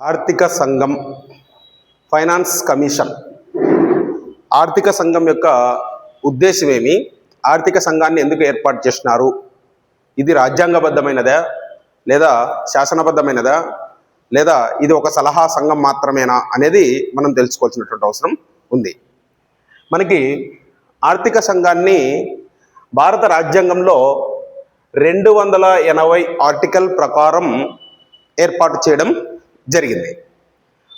ఆర్థిక సంఘం, finance commission. ఆర్థిక సంఘం యొక్క ఉద్దేశం ఏమి? ఆర్థిక సంఘాన్ని ఎందుకు ఏర్పాటు చేసినారు? ఇది రాజ్యాంగబద్ధమైనదా లేదా శాసనబద్ధమైనదా లేదా ఇది ఒక సలహా సంఘం మాత్రమేనా అనేది మనం తెలుసుకోవాల్సినటువంటి అవసరం ఉంది. మనకి ఆర్థిక సంఘాన్ని భారత రాజ్యాంగంలో 280 ఆర్టికల్ ప్రకారం ఏర్పాటు చేయడం జరిగింది.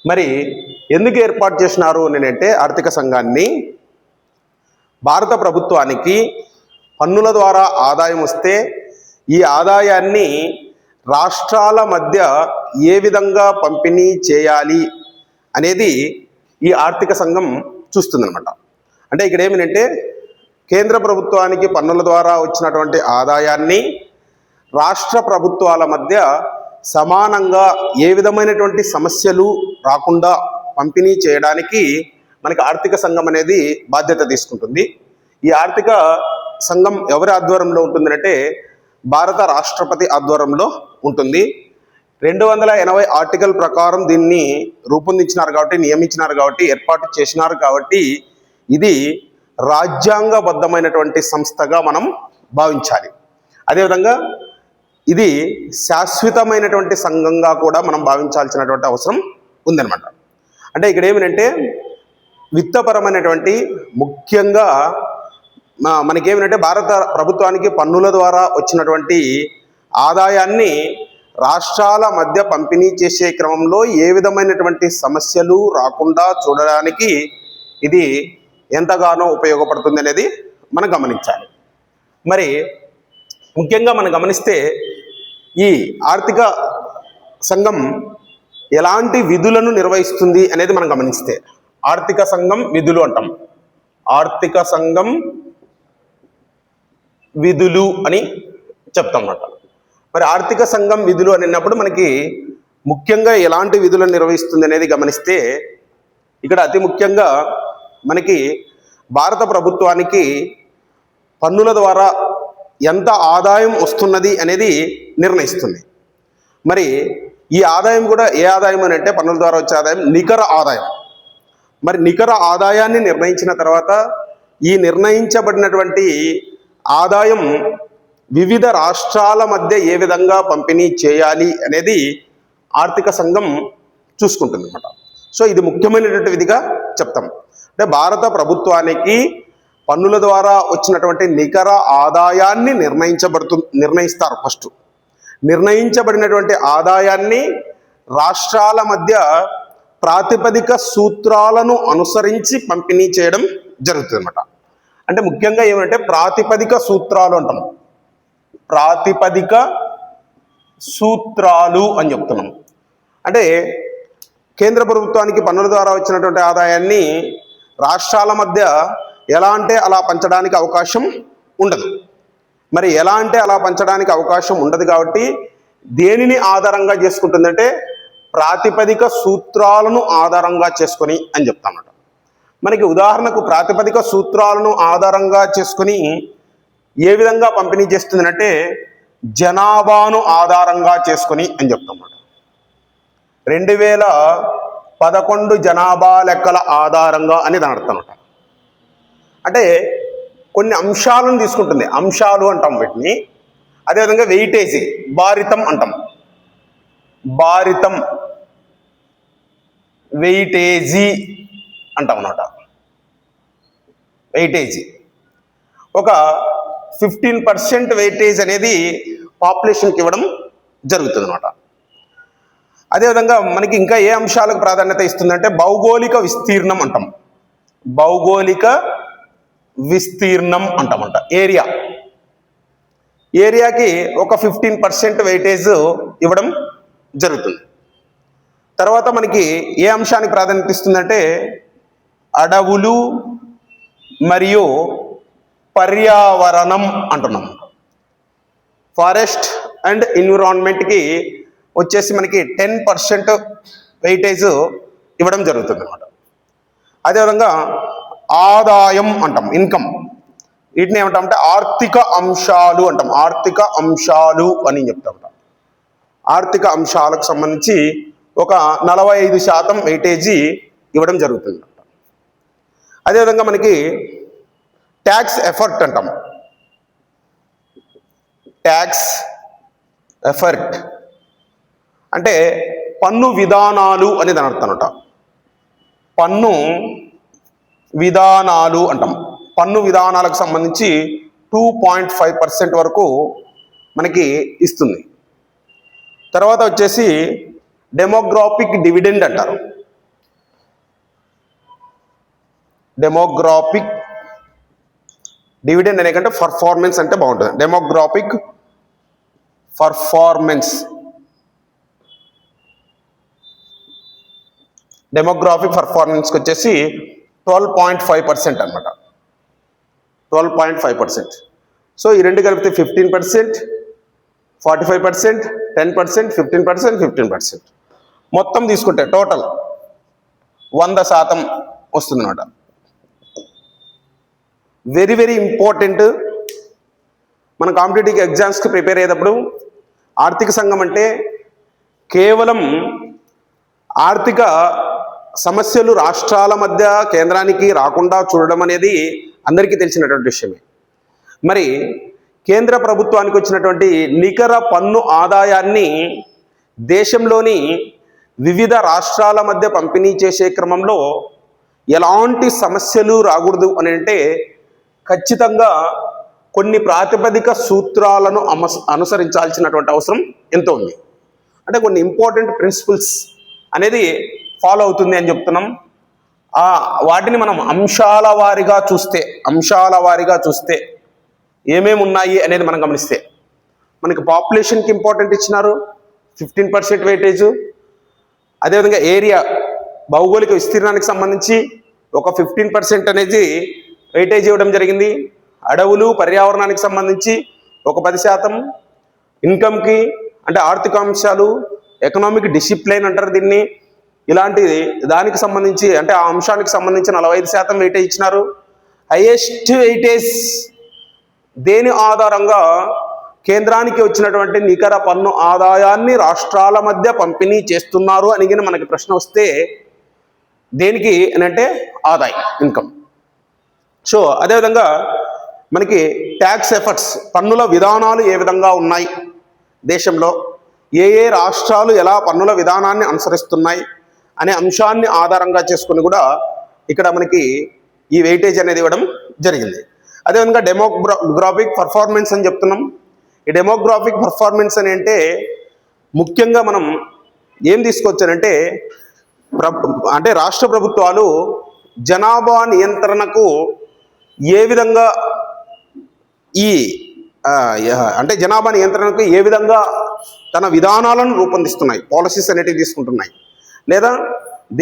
మరి ఎందుకు ఏర్పాటు చేసినారు అంటే ఆర్థిక సంఘాన్ని భారత ప్రభుత్వానికి పన్నుల ద్వారా ఆదాయం వస్తే ఈ ఆదాయాన్ని రాష్ట్రాల మధ్య ఏ విధంగా పంపిణీ చేయాలి అనేది ఈ ఆర్థిక సంఘం చూస్తుందన్నమాట. అంటే ఇక్కడ ఏమిటంటే కేంద్ర ప్రభుత్వానికి పన్నుల ద్వారా వచ్చినటువంటి ఆదాయాన్ని రాష్ట్ర ప్రభుత్వాల మధ్య సమానంగా ఏ విధమైనటువంటి సమస్యలు రాకుండా పంపిణీ చేయడానికి మనకి ఆర్థిక సంఘం అనేది బాధ్యత తీసుకుంటుంది. ఈ ఆర్థిక సంఘం ఎవరి ఆధ్వర్యంలో ఉంటుందంటే భారత రాష్ట్రపతి ఆధ్వర్యంలో ఉంటుంది. 280 ఆర్టికల్ ప్రకారం దీన్ని రూపొందించినారు కాబట్టి, నియమించినారు కాబట్టి, ఏర్పాటు చేసినారు కాబట్టి ఇది రాజ్యాంగబద్ధమైనటువంటి సంస్థగా మనం భావించాలి. అదేవిధంగా ఇది శాశ్వతమైనటువంటి సంఘంగా కూడా మనం భావించాల్సినటువంటి అవసరం ఉందన్నమాట. అంటే ఇక్కడ ఏమిటంటే విత్తపరమైనటువంటి ముఖ్యంగా మనకేమిటంటే భారత ప్రభుత్వానికి పన్నుల ద్వారా వచ్చినటువంటి ఆదాయాన్ని రాష్ట్రాల మధ్య పంపిణీ చేసే క్రమంలో ఏ విధమైనటువంటి సమస్యలు రాకుండా చూడడానికి ఇది ఎంతగానో ఉపయోగపడుతుంది అనేది మనం గమనించాలి. మరి ముఖ్యంగా మనం గమనిస్తే ఈ ఆర్థిక సంఘం ఎలాంటి విధులను నిర్వహిస్తుంది అనేది మనం గమనిస్తే ఆర్థిక సంఘం విధులు అంటాం. ఆర్థిక సంఘం విధులు అని చెప్తాం అన్నమాట. మరి ఆర్థిక సంఘం విధులు అన్నప్పుడు మనకి ముఖ్యంగా ఎలాంటి విధులను నిర్వహిస్తుంది అనేది గమనిస్తే ఇక్కడ అతి ముఖ్యంగా మనకి భారత ప్రభుత్వానికి పన్నుల ద్వారా ఎంత ఆదాయం వస్తున్నది అనేది నిర్ణయిస్తుంది. మరి ఈ ఆదాయం కూడా ఏ ఆదాయం అని అంటే పన్నుల ద్వారా వచ్చే ఆదాయం నికర ఆదాయం. మరి నికర ఆదాయాన్ని నిర్ణయించిన తర్వాత ఈ నిర్ణయించబడినటువంటి ఆదాయం వివిధ రాష్ట్రాల మధ్య ఏ విధంగా పంపిణీ చేయాలి అనేది ఆర్థిక సంఘం చూసుకుంటుంది అన్నమాట. సో ఇది ముఖ్యమైనటువంటి విధిగా చెప్తాం. అంటే భారత ప్రభుత్వానికి పన్నుల ద్వారా వచ్చినటువంటి నికర ఆదాయాన్ని నిర్ణయిస్తారు. ఫస్ట్ నిర్ణయించబడినటువంటి ఆదాయాన్ని రాష్ట్రాల మధ్య ప్రాతిపదిక సూత్రాలను అనుసరించి పంపిణీ చేయడం జరుగుతుంది అన్నమాట. అంటే ముఖ్యంగా ఏమంటే ప్రాతిపదిక సూత్రాలు అంటాం. ప్రాతిపదిక సూత్రాలు అని చెప్తున్నాం. అంటే కేంద్ర ప్రభుత్వానికి పన్నుల ద్వారా వచ్చినటువంటి ఆదాయాన్ని రాష్ట్రాల మధ్య ఎలా అంటే అలా పంచడానికి అవకాశం ఉండదు. మరి ఎలా అంటే అలా పంచడానికి అవకాశం ఉండదు కాబట్టి దేనిని ఆధారంగా చేసుకుంటుందంటే ప్రాతిపదిక సూత్రాలను ఆధారంగా చేసుకొని అని చెప్తామన్నమాట. మనకి ఉదాహరణకు ప్రాతిపదిక సూత్రాలను ఆధారంగా చేసుకొని ఏ విధంగా పంపిణీ చేస్తుందంటే జనాభాను ఆధారంగా చేసుకొని అని చెప్తామన్నమాట. 2011 జనాభా లెక్కల ఆధారంగా అని దాని అర్థం అన్నమాట. అంటే కొన్ని అంశాలను తీసుకుంటుంది. అంశాలు అంటాం వీటిని. అదేవిధంగా వెయిటేజీ, భారితం అంటాం. భారితం, వెయిటేజీ అంటాం అన్నమాట. వెయిటేజీ ఒక 15% వెయిటేజ్ అనేది పాపులేషన్కి ఇవ్వడం జరుగుతుంది అన్నమాట. అదేవిధంగా మనకి ఇంకా ఏ అంశాలకు ప్రాధాన్యత ఇస్తుందంటే భౌగోళిక విస్తీర్ణం అంటాం. భౌగోళిక విస్తీర్ణం అంటామంట. ఏరియాకి ఒక 15% వెయిటేజ్ ఇవ్వడం జరుగుతుంది. తర్వాత మనకి ఏ అంశానికి ప్రాధాన్యత ఇస్తుందంటే అడవులు మరియు పర్యావరణం అంటున్నాం. ఫారెస్ట్ అండ్ ఎన్విరాన్మెంట్కి వచ్చేసి మనకి 10% వెయిటేజ్ ఇవ్వడం జరుగుతుంది అన్నమాట. అదేవిధంగా ఆదాయం అంటాం, ఇన్కమ్. వీటిని ఏమంటామంటే ఆర్థిక అంశాలు అంటాం. ఆర్థిక అంశాలు అని చెప్తాం. ఆర్థిక అంశాలకు సంబంధించి ఒక 45% వెయిటేజీ ఇవ్వడం జరుగుతుంది. అదేవిధంగా మనకి ట్యాక్స్ ఎఫర్ట్ అంటాం. ట్యాక్స్ ఎఫర్ట్ అంటే పన్ను విధానాలు అనేది అని అర్థం అనమాట. పన్ను విధానాలు అంటాం. పన్ను విధానాలకు సంబంధించి 2.5% వరకు మనకి ఇస్తుంది. తర్వాత వచ్చేసి డెమోగ్రాఫిక్ డివిడెండ్ అంటారు. డెమోగ్రాఫిక్ డివిడెండ్ అనే కంటే పర్ఫార్మెన్స్ అంటే బాగుంటుంది. డెమోగ్రాఫిక్ పర్ఫార్మెన్స్, డెమోగ్రాఫిక్ పర్ఫార్మెన్స్కి వచ్చేసి 12.5% అనమాట. 12.5%. సో ఈ రెండు కలిపితే 15%, 45%, 10%, 15%, 15%. మొత్తం తీసుకుంటే టోటల్ 100% వస్తుంది అనమాట. Very very important. మన కాంపిటేటివ్ ఎగ్జామ్స్కి ప్రిపేర్ అయ్యేటప్పుడు ఆర్థిక సంఘం అంటే కేవలం ఆర్థిక సమస్యలు రాష్ట్రాల మధ్య కేంద్రానికి రాకుండా చూడడం అనేది అందరికీ తెలిసినటువంటి విషయమే. మరి కేంద్ర ప్రభుత్వానికి వచ్చినటువంటి నికర పన్ను ఆదాయాన్ని దేశంలోని వివిధ రాష్ట్రాల మధ్య పంపిణీ చేసే క్రమంలో ఎలాంటి సమస్యలు రాకూడదు అని అంటే ఖచ్చితంగా కొన్ని ప్రాతిపదిక సూత్రాలను అనుసరించాల్సినటువంటి అవసరం ఎంతో ఉంది. అంటే కొన్ని ఇంపార్టెంట్ ప్రిన్సిపల్స్ అనేది ఫాలో అవుతుంది అని చెప్తున్నాం. వాటిని మనం అంశాల వారీగా చూస్తే ఏమేమి ఉన్నాయి అనేది మనం గమనిస్తే మనకి పాపులేషన్కి ఇంపార్టెంట్ ఇచ్చినారు, 15% వెయిటేజ్. అదేవిధంగా ఏరియా, భౌగోళిక విస్తీర్ణానికి సంబంధించి ఒక 15% అనేది వెయిటేజ్ ఇవ్వడం జరిగింది. అడవులు, పర్యావరణానికి సంబంధించి ఒక 10%, ఇన్కమ్కి అంటే ఆర్థిక అంశాలు, ఎకనామిక్ డిసిప్లైన్ అంటారు దీన్ని, ఇలాంటి దానికి సంబంధించి అంటే ఆ అంశానికి సంబంధించి 45% వెయిటేజ్ ఇచ్చినారు. హైయెస్ట్ వెయిటేజ్ దేని ఆధారంగా కేంద్రానికి వచ్చినటువంటి నికర పన్ను ఆదాయాన్ని రాష్ట్రాల మధ్య పంపిణీ చేస్తున్నారు అని మనకి ప్రశ్న వస్తే దేనికి అని అంటే ఆదాయం, ఇన్కమ్. సో అదేవిధంగా మనకి ట్యాక్స్ ఎఫర్ట్స్, పన్నుల విధానాలు ఏ విధంగా ఉన్నాయి దేశంలో, ఏ రాష్ట్రాలు ఎలా పన్నుల విధానాన్ని అనుసరిస్తున్నాయి అనే అంశాన్ని ఆధారంగా చేసుకుని కూడా ఇక్కడ మనకి ఈ వెయిటేజ్ అనేది ఇవ్వడం జరిగింది. అదేవిధంగా డెమోగ్రాఫిక్ పర్ఫార్మెన్స్ అని చెప్తున్నాం. ఈ డెమోగ్రాఫిక్ పర్ఫార్మెన్స్ అని అంటే ముఖ్యంగా మనం ఏం తీసుకొచ్చారంటే అంటే రాష్ట్ర ప్రభుత్వాలు జనాభా నియంత్రణకు ఏ విధంగా అంటే జనాభా నియంత్రణకు ఏ విధంగా తన విధానాలను రూపొందిస్తున్నాయి, పాలసీస్ అనేటివి తీసుకుంటున్నాయి, లేదా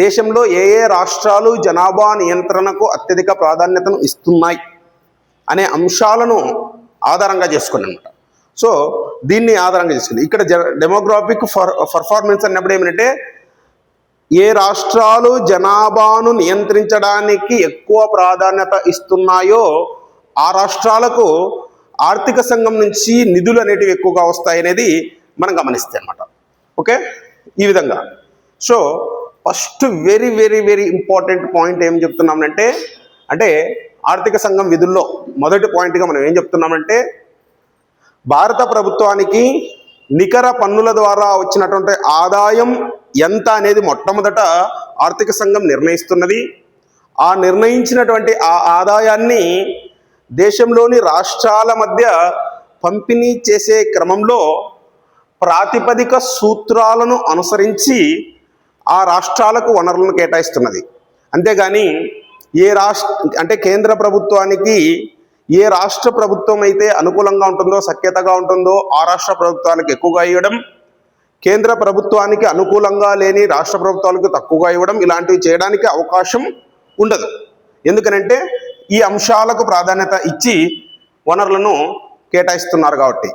దేశంలో ఏ రాష్ట్రాలు జనాభా నియంత్రణకు అత్యధిక ప్రాధాన్యతను ఇస్తున్నాయి అనే అంశాలను ఆధారంగా చేసుకుని అనమాట. సో దీన్ని ఆధారంగా చేసుకుని ఇక్కడ డెమోగ్రాఫిక్ పర్ఫార్మెన్స్ అన్నప్పుడు ఏమంటే ఏ రాష్ట్రాలు జనాభాను నియంత్రించడానికి ఎక్కువ ప్రాధాన్యత ఇస్తున్నాయో ఆ రాష్ట్రాలకు ఆర్థిక సంఘం నుంచి నిధులు అనేటివి ఎక్కువగా వస్తాయి అనేది మనం గమనిస్తే అన్నమాట. ఓకే, ఈ విధంగా. So first very very very important point ఏం చెప్తున్నామంటే అంటే ఆర్థిక సంఘం విధుల్లో మొదటి పాయింట్గా మనం ఏం చెప్తున్నామంటే భారత ప్రభుత్వానికి నికర పన్నుల ద్వారా వచ్చినటువంటి ఆదాయం ఎంత అనేది మొట్టమొదట ఆర్థిక సంఘం నిర్ణయిస్తున్నది. ఆ నిర్ణయించినటువంటి ఆ ఆదాయాన్ని దేశంలోని రాష్ట్రాల మధ్య పంపిణీ చేసే క్రమంలో ప్రాతిపదిక సూత్రాలను అనుసరించి ఆ రాష్ట్రాలకు వనరులను కేటాయిస్తున్నది. అంతేగాని అంటే కేంద్ర ప్రభుత్వానికి ఏ రాష్ట్ర ప్రభుత్వం అయితే అనుకూలంగా ఉంటుందో, సఖ్యతగా ఉంటుందో ఆ రాష్ట్ర ప్రభుత్వాలకు ఎక్కువగా ఇవ్వడం, కేంద్ర ప్రభుత్వానికి అనుకూలంగా లేని రాష్ట్ర ప్రభుత్వాలకు తక్కువగా ఇవ్వడం, ఇలాంటివి చేయడానికి అవకాశం ఉండదు. ఎందుకనంటే ఈ అంశాలకు ప్రాధాన్యత ఇచ్చి వనరులను కేటాయిస్తున్నారు కాబట్టి.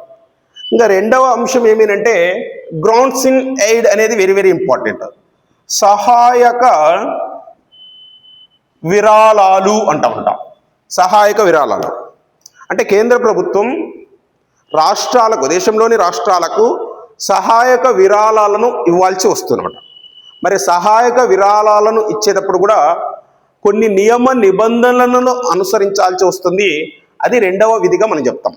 ఇంకా రెండవ అంశం ఏమేనంటే గ్రాంట్స్ ఇన్ ఎయిడ్ అనేది వెరీ వెరీ ఇంపార్టెంట్. సహాయక విరాళాలు అంటాం. సహాయక విరాళాలు అంటే కేంద్ర ప్రభుత్వం రాష్ట్రాలకు, దేశంలోని రాష్ట్రాలకు సహాయక విరాళాలను ఇవ్వాల్సి వస్తుందన్నమాట. మరి సహాయక విరాళాలను ఇచ్చేటప్పుడు కూడా కొన్ని నియమ నిబంధనలను అనుసరించాల్సి వస్తుంది. అది రెండవ విధిగా మనం చెప్తాం.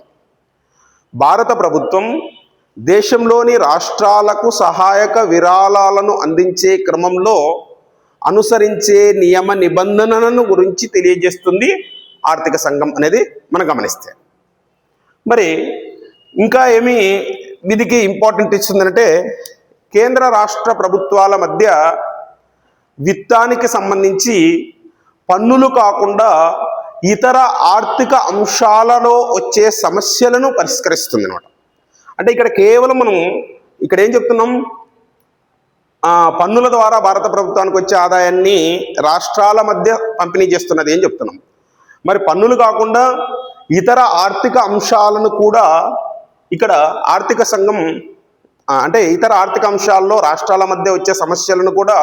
భారత ప్రభుత్వం దేశంలోని రాష్ట్రాలకు సహాయక విరాళాలను అందించే క్రమంలో అనుసరించే నియమ నిబంధనలను గురించి తెలియజేస్తుంది ఆర్థిక సంఘం అనేది మనం గమనిస్తే. మరి ఇంకా ఏమి విధికి ఇంపార్టెంట్ ఇస్తుందంటే, కేంద్ర రాష్ట్ర ప్రభుత్వాల మధ్య విత్తానికి సంబంధించి పన్నులు కాకుండా ఇతర ఆర్థిక అంశాలలో వచ్చే సమస్యలను పరిష్కరిస్తుంది అన్నమాట. అంటే ఇక్కడ కేవలం మనం ఇక్కడ ఏం చెప్తున్నాం, పన్నుల ద్వారా భారత ప్రభుత్వానికి వచ్చే ఆదాయాన్ని రాష్ట్రాల మధ్య పంపిణీ చేస్తున్నది ఏం చెప్తున్నాం. మరి పన్నులు కాకుండా ఇతర ఆర్థిక అంశాలను కూడా ఇక్కడ ఆర్థిక సంఘం అంటే ఇతర ఆర్థిక అంశాల్లో రాష్ట్రాల మధ్య వచ్చే సమస్యలను కూడా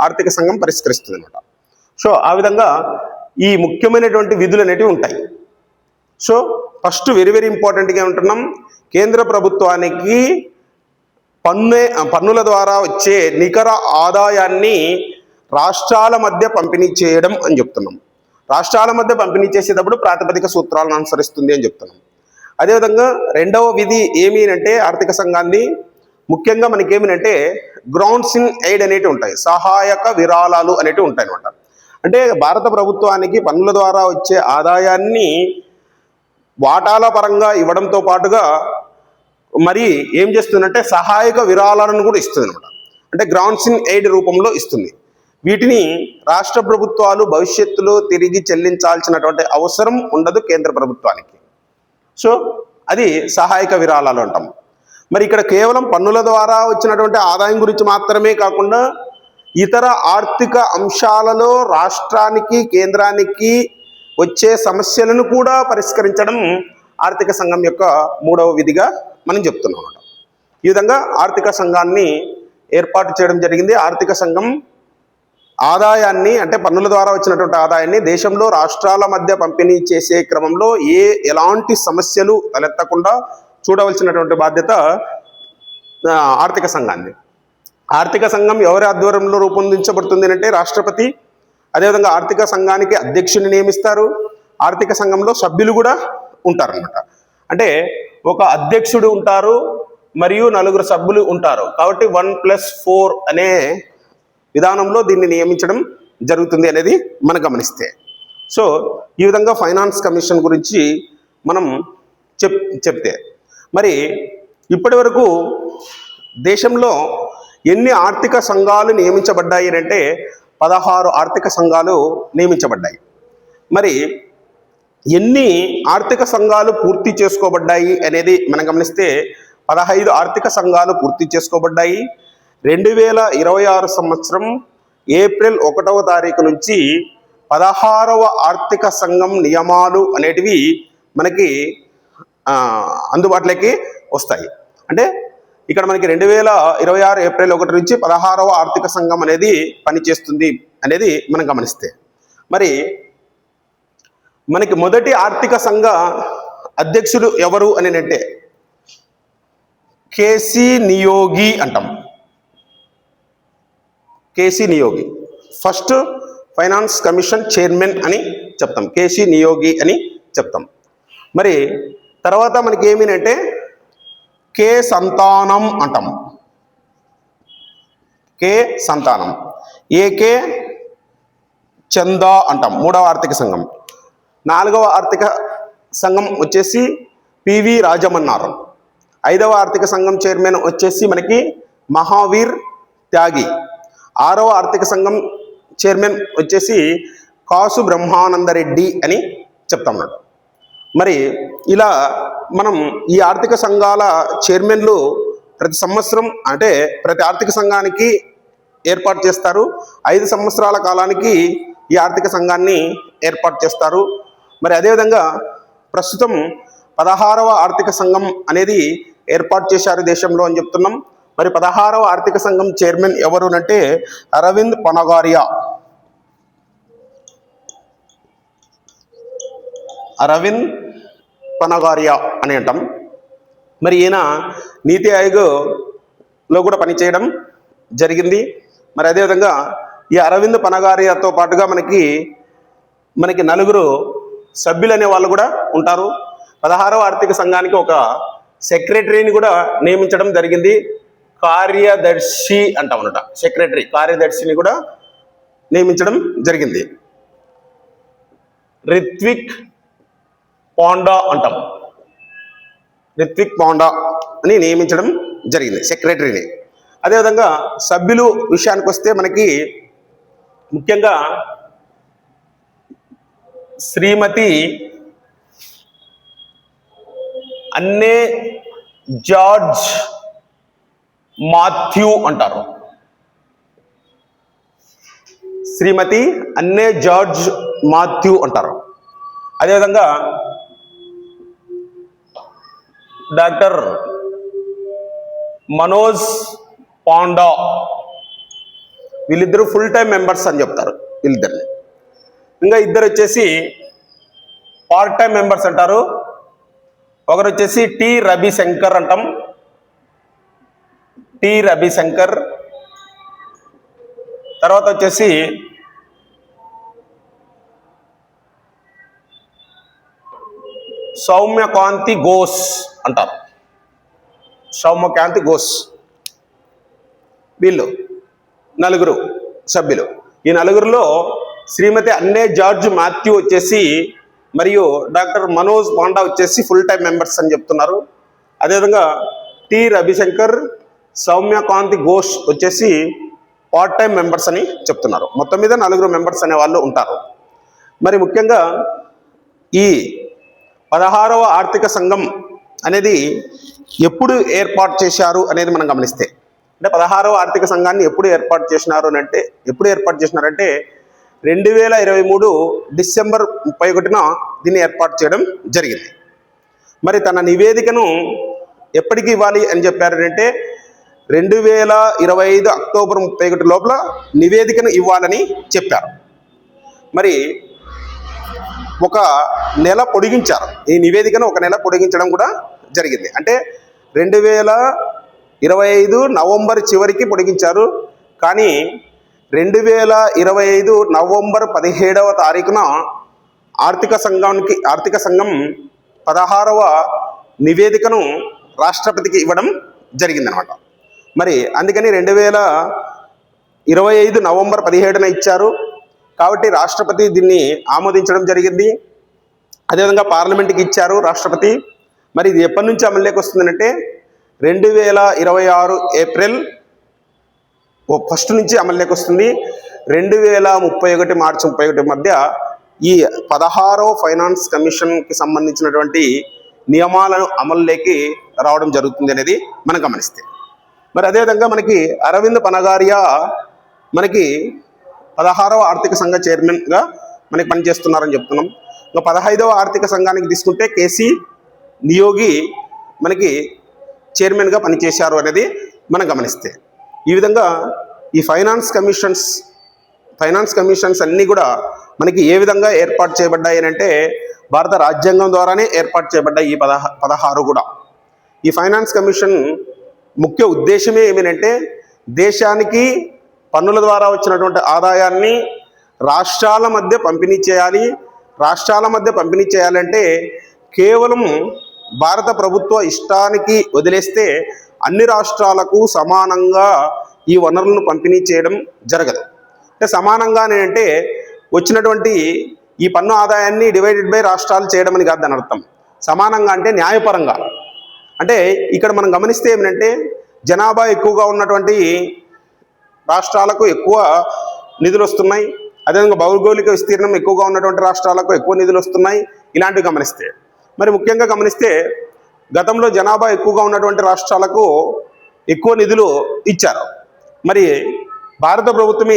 ఆర్థిక సంఘం పరిష్కరిస్తుంది అన్నమాట. సో ఆ విధంగా ఈ ముఖ్యమైనటువంటి విధులు అనేటివి ఉంటాయి. సో ఫస్ట్ వెరీ వెరీ ఇంపార్టెంట్గా ఉంటున్నాం, కేంద్ర ప్రభుత్వానికి పన్నుల ద్వారా వచ్చే నికర ఆదాయాన్ని రాష్ట్రాల మధ్య పంపిణీ చేయడం అని చెప్తున్నాం. రాష్ట్రాల మధ్య పంపిణీ చేసేటప్పుడు ప్రాతిపదిక సూత్రాలను అనుసరిస్తుంది అని చెప్తున్నాం. అదేవిధంగా రెండవ విధి ఏమి అంటే, ఆర్థిక సంఘాన్ని ముఖ్యంగా మనకేమినంటే గ్రౌండ్స్ ఇన్ ఎయిడ్ అనేటివి ఉంటాయి, సహాయక విరాళాలు అనేటివి ఉంటాయి అన్నమాట. అంటే భారత ప్రభుత్వానికి పన్నుల ద్వారా వచ్చే ఆదాయాన్ని వాటాల పరంగా ఇవ్వడంతో పాటుగా మరి ఏం చేస్తుందంటే సహాయక విరాళాలను కూడా ఇస్తుంది అనమాట. అంటే గ్రౌండ్స్ ఇన్ ఎయిడ్ రూపంలో ఇస్తుంది. వీటిని రాష్ట్ర ప్రభుత్వాలు భవిష్యత్తులో తిరిగి చెల్లించాల్సినటువంటి అవసరం ఉండదు కేంద్ర ప్రభుత్వానికి. సో అది సహాయక విరాళాలు అంటాం. మరి ఇక్కడ కేవలం పన్నుల ద్వారా వచ్చినటువంటి ఆదాయం గురించి మాత్రమే కాకుండా ఇతర ఆర్థిక అంశాలలో రాష్ట్రానికి కేంద్రానికి వచ్చే సమస్యలను కూడా పరిష్కరించడం ఆర్థిక సంఘం యొక్క మూడవ విధిగా మనం చెప్తున్నాం అన్నమాట. ఈ విధంగా ఆర్థిక సంఘాన్ని ఏర్పాటు చేయడం జరిగింది. ఆర్థిక సంఘం ఆదాయాన్ని అంటే పన్నుల ద్వారా వచ్చినటువంటి ఆదాయాన్ని దేశంలో రాష్ట్రాల మధ్య పంపిణీ చేసే క్రమంలో ఎలాంటి సమస్యలు తలెత్తకుండా చూడవలసినటువంటి బాధ్యత ఆర్థిక సంఘాన్ని. ఆర్థిక సంఘం ఎవరి ఆధ్వర్యంలో రూపొందించబడుతుంది అంటే రాష్ట్రపతి. అదేవిధంగా ఆర్థిక సంఘానికి అధ్యక్షుని నియమిస్తారు. ఆర్థిక సంఘంలో సభ్యులు కూడా ఉంటారన్నమాట. అంటే ఒక అధ్యక్షుడు ఉంటారు మరియు 4 సభ్యులు ఉంటారు. కాబట్టి 1+4 అనే విధానంలో దీన్ని నియమించడం జరుగుతుంది అనేది మనం గమనిస్తే. సో ఈ విధంగా ఫైనాన్స్ కమిషన్ గురించి మనం చెప్తే మరి ఇప్పటి వరకు దేశంలో ఎన్ని ఆర్థిక సంఘాలు నియమించబడ్డాయి అంటే 16 ఆర్థిక సంఘాలు నియమించబడ్డాయి. మరి ఎన్ని ఆర్థిక సంఘాలు పూర్తి చేసుకోబడ్డాయి అనేది మనం గమనిస్తే 15 ఆర్థిక సంఘాలు పూర్తి చేసుకోబడ్డాయి. 2026 సంవత్సరం ఏప్రిల్ 1వ తారీఖు నుంచి 16వ ఆర్థిక సంఘం నియమాలు అనేటివి మనకి అందుబాటులోకి వస్తాయి. అంటే ఇక్కడ మనకి 2026 ఏప్రిల్ 1 నుంచి 16వ ఆర్థిక సంఘం అనేది పనిచేస్తుంది అనేది మనం గమనిస్తే, మరి మనకి మొదటి ఆర్థిక సంఘ అధ్యక్షుడు ఎవరు అని అంటే కేసీ నియోగి అంటాం. K C Neogy first finance commission chairman అని చెప్తాం, కేసీ నియోగి అని చెప్తాం. మరి తర్వాత మనకి ఏమినంటే కే సంతానం అంటాం, కే సంతానం. ఏకే చందా అంటాం, 3వ ఆర్థిక సంఘం. 4వ ఆర్థిక సంఘం వచ్చేసి పివి రాజమన్నారు. 5వ ఆర్థిక సంఘం చైర్మన్ వచ్చేసి మనకి మహావీర్ త్యాగి. 6వ ఆర్థిక సంఘం చైర్మన్ వచ్చేసి కాసు బ్రహ్మానందరెడ్డి అని చెప్తామన్నమాట. మరి ఇలా మనం ఈ ఆర్థిక సంఘాల చైర్మన్లు ప్రతి సంవత్సరం అంటే ప్రతి ఆర్థిక సంఘానికి ఏర్పాటు చేస్తారు. 5 సంవత్సరాల కాలానికి ఈ ఆర్థిక సంఘాన్ని ఏర్పాటు చేస్తారు. మరి అదేవిధంగా ప్రస్తుతం 16వ ఆర్థిక సంఘం అనేది ఏర్పాటు చేశారు దేశంలో అని చెప్తున్నాం. మరి 16వ ఆర్థిక సంఘం చైర్మన్ ఎవరు అంటే అరవింద్ పనగారియా. అరవింద్ పనగారియా అని అంటాం. మరి ఈయన నీతి ఆయోగ్లో కూడా పనిచేయడం జరిగింది. మరి అదేవిధంగా ఈ అరవింద్ పనగారియాతో పాటుగా మనకి నలుగురు సభ్యులు అనే వాళ్ళు కూడా ఉంటారు. 16వ ఆర్థిక సంఘానికి ఒక సెక్రటరీని కూడా నియమించడం జరిగింది. కార్యదర్శి అంటామన్నట, సెక్రటరీ కార్యదర్శిని కూడా నియమించడం జరిగింది. రిత్విక్ పాండా అంటాం, రిత్విక్ పాండా అని నియమించడం జరిగింది సెక్రటరీని. అదేవిధంగా సభ్యులు విషయానికి వస్తే మనకి ముఖ్యంగా శ్రీమతి అన్నే జార్జ్ మాథ్యూ అంటారు. శ్రీమతి అన్నే జార్జ్ మాథ్యూ అంటారు. అదేవిధంగా డాక్టర్ మనోజ్ పాండా, వీళ్ళిద్దరూ ఫుల్ టైం మెంబర్స్ అని చెప్తారు వీళ్ళిద్దరిని. ఇంకా ఇద్దరు వచ్చేసి పార్ట్ టైం మెంబర్స్ అంటారు. ఒకరు వచ్చేసి టి రవిశంకర్ అంటాం, టి రవిశంకర్. తర్వాత వచ్చేసి సౌమ్యకాంతి ఘోష్ అంటారు, సౌమ్యకాంతి ఘోష్. వీళ్ళు నలుగురు సభ్యులు. ఈ నలుగురిలో శ్రీమతి అన్నే జార్జ్ మాథ్యూ వచ్చేసి మరియు డాక్టర్ మనోజ్ పాండా వచ్చేసి ఫుల్ టైం మెంబర్స్ అని చెప్తున్నారు. అదేవిధంగా టి రవిశంకర్, సౌమ్యకాంతి ఘోష్ వచ్చేసి పార్ట్ టైం మెంబర్స్ అని చెప్తున్నారు. మొత్తం మీద నలుగురు మెంబర్స్ అనే వాళ్ళు ఉంటారు. మరి ముఖ్యంగా ఈ 16వ ఆర్థిక సంఘం అనేది ఎప్పుడు ఏర్పాటు చేశారు అనేది మనం గమనిస్తే, అంటే 16వ ఆర్థిక సంఘాన్ని ఎప్పుడు ఏర్పాటు చేసినారంటే 2023 డిసెంబర్ 31న దీన్ని ఏర్పాటు చేయడం జరిగింది. మరి తన నివేదికను ఎప్పటికి ఇవ్వాలి అని చెప్పారంటే 2025 అక్టోబర్ 31 లోపల నివేదికను ఇవ్వాలని చెప్పారు. మరి ఒక నెల పొడిగించారు, ఈ నివేదికను ఒక నెల పొడిగించడం కూడా జరిగింది. అంటే 2025 నవంబర్ చివరికి పొడిగించారు. కానీ 2025 నవంబర్ 17వ తారీఖున ఆర్థిక సంఘం 16వ నివేదికను రాష్ట్రపతికి ఇవ్వడం జరిగిందనమాట. మరి అందుకని 2025 నవంబర్ 17న ఇచ్చారు. కాబట్టి రాష్ట్రపతి దీన్ని ఆమోదించడం జరిగింది. అదేవిధంగా పార్లమెంట్కి ఇచ్చారు రాష్ట్రపతి. మరి ఇది ఎప్పటి నుంచి అమల్లోకి వస్తుందంటే 2026 ఏప్రిల్ 1 నుంచి అమల్లోకి వస్తుంది. 2031 మార్చి 31 మధ్య ఈ 16వ ఫైనాన్స్ కమిషన్కి సంబంధించినటువంటి నియమాలను అమల్లోకి రావడం జరుగుతుంది అనేది మనం గమనిస్తే. మరి అదేవిధంగా మనకి అరవింద్ పనగారియా మనకి 16వ ఆర్థిక సంఘ చైర్మన్గా మనకి పనిచేస్తున్నారని చెప్తున్నాం. ఇంకా 15వ ఆర్థిక సంఘానికి తీసుకుంటే కేసీ నియోగి మనకి చైర్మన్గా పనిచేశారు అనేది మనం గమనిస్తే. ఈ విధంగా ఈ ఫైనాన్స్ కమిషన్స్ అన్నీ కూడా మనకి ఏ విధంగా ఏర్పాటు చేయబడ్డాయి అంటే భారత రాజ్యాంగం ద్వారానే ఏర్పాటు చేయబడ్డాయి. ఈ 16 కూడా ఈ ఫైనాన్స్ కమిషన్ ముఖ్య ఉద్దేశమే ఏమిటంటే దేశానికి పన్నుల ద్వారా వచ్చినటువంటి ఆదాయాన్ని రాష్ట్రాల మధ్య పంపిణీ చేయాలి. రాష్ట్రాల మధ్య పంపిణీ చేయాలంటే కేవలం భారత ప్రభుత్వ ఇష్టానికి వదిలేస్తే అన్ని రాష్ట్రాలకు సమానంగా ఈ వనరులను పంపిణీ చేయడం జరగదు. అంటే సమానంగానే అంటే వచ్చినటువంటి ఈ పన్ను ఆదాయాన్ని డివైడెడ్ బై రాష్ట్రాలు చేయడం అని కాదు దాని అర్థం. సమానంగా అంటే న్యాయపరంగా. అంటే ఇక్కడ మనం గమనిస్తే ఏమిటంటే జనాభా ఎక్కువగా ఉన్నటువంటి రాష్ట్రాలకు ఎక్కువ నిధులు వస్తున్నాయి, అదేవిధంగా భౌగోళిక విస్తీర్ణం ఎక్కువగా ఉన్నటువంటి రాష్ట్రాలకు ఎక్కువ నిధులు వస్తున్నాయి. ఇలాంటివి గమనిస్తే మరి ముఖ్యంగా గమనిస్తే గతంలో జనాభా ఎక్కువగా ఉన్నటువంటి రాష్ట్రాలకు ఎక్కువ నిధులు ఇచ్చారు. మరి భారత ప్రభుత్వమే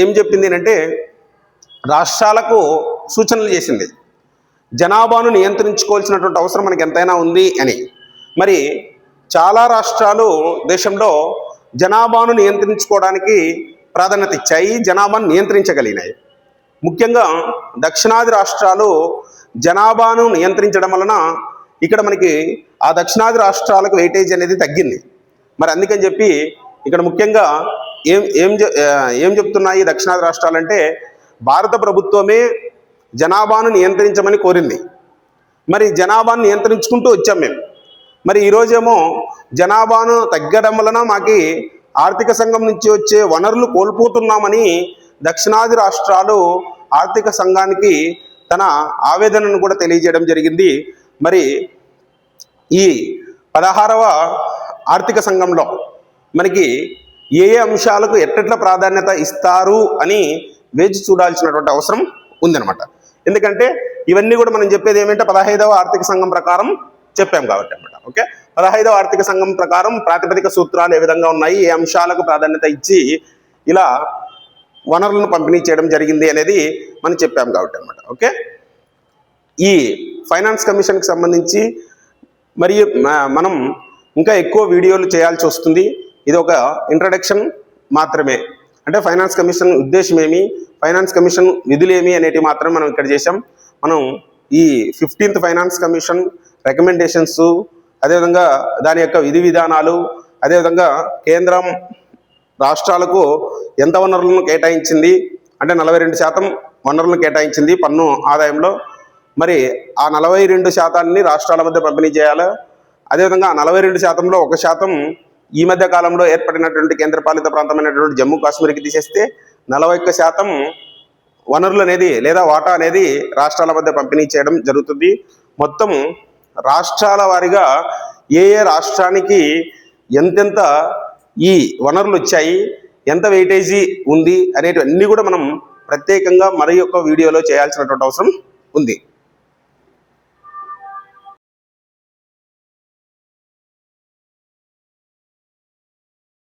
ఏం చెప్పింది అంటే రాష్ట్రాలకు సూచనలు చేసింది, జనాభాను నియంత్రించుకోవాల్సినటువంటి అవసరం మనకి ఎంతైనా ఉంది అని. మరి చాలా రాష్ట్రాలు దేశంలో జనాభాను నియంత్రించుకోవడానికి ప్రాధాన్యత ఇచ్చాయి, జనాభాను నియంత్రించగలిగినాయి. ముఖ్యంగా దక్షిణాది రాష్ట్రాలు జనాభాను నియంత్రించడం వలన ఇక్కడ మనకి ఆ దక్షిణాది రాష్ట్రాలకు వెయిటేజ్ అనేది తగ్గింది. మరి అందుకని చెప్పి ఇక్కడ ముఖ్యంగా ఏం చెప్తున్నాయి దక్షిణాది రాష్ట్రాలంటే భారత ప్రభుత్వమే జనాభాను నియంత్రించమని కోరింది. మరి జనాభాను నియంత్రించుకుంటూ వచ్చాం మేము. మరి ఈరోజేమో జనాభాను తగ్గడం వలన మాకి ఆర్థిక సంఘం నుంచి వచ్చే వనరులు కోల్పోతున్నామని దక్షిణాది రాష్ట్రాలు ఆర్థిక సంఘానికి తన ఆవేదనను కూడా తెలియజేయడం జరిగింది. మరి ఈ 16వ ఆర్థిక సంఘంలో మనకి ఏ అంశాలకు ఎట్లా ప్రాధాన్యత ఇస్తారు అని వేచి చూడాల్సినటువంటి అవసరం ఉందన్నమాట. ఎందుకంటే ఇవన్నీ కూడా మనం చెప్పేది ఏమంటే 15వ ఆర్థిక సంఘం ప్రకారం చెప్పాం కాబట్టి అన్నమాట. ఓకే, 15వ ఆర్థిక సంఘం ప్రకారం ప్రాతిపదిక సూత్రాలు ఏ విధంగా ఉన్నాయి, ఏ అంశాలకు ప్రాధాన్యత ఇచ్చి ఇలా వనరులను పంపిణీ చేయడం జరిగింది అనేది మనం చెప్పాం కాబట్టి అన్నమాట. ఓకే, ఈ ఫైనాన్స్ కమిషన్కి సంబంధించి మరియు మనం ఇంకా ఎక్కువ వీడియోలు చేయాల్సి వస్తుంది. ఇది ఒక ఇంట్రడక్షన్ మాత్రమే. అంటే ఫైనాన్స్ కమిషన్ ఉద్దేశం ఏమి, ఫైనాన్స్ కమిషన్ విధులు ఏమి అనేటివి మాత్రమే మనం ఇక్కడ చేసాం. మనం ఈ 15th ఫైనాన్స్ కమిషన్ రికమెండేషన్స్, అదేవిధంగా దాని యొక్క విధి విధానాలు, అదేవిధంగా కేంద్రం రాష్ట్రాలకు ఎంత వనరులను కేటాయించింది అంటే 42% వనరులను కేటాయించింది పన్ను ఆదాయంలో. మరి ఆ 42% రాష్ట్రాల మధ్య పంపిణీ చేయాలి. అదేవిధంగా ఆ 42%లో 1% ఈ మధ్య కాలంలో ఏర్పడినటువంటి కేంద్రపాలిత ప్రాంతమైనటువంటి జమ్మూ కాశ్మీర్కి తీసేస్తే 41% వనరులు అనేది లేదా వాటా అనేది రాష్ట్రాల మధ్య పంపిణీ చేయడం జరుగుతుంది. మొత్తం రాష్ట్రాల వారీగా ఏ రాష్ట్రానికి ఎంతెంత ఈ వనరులు వచ్చాయి, ఎంత వెయిటేజీ ఉంది అనేటివన్నీ కూడా మనం ప్రత్యేకంగా మరి యొక్క వీడియోలో చేయాల్సినటువంటి అవసరం ఉంది.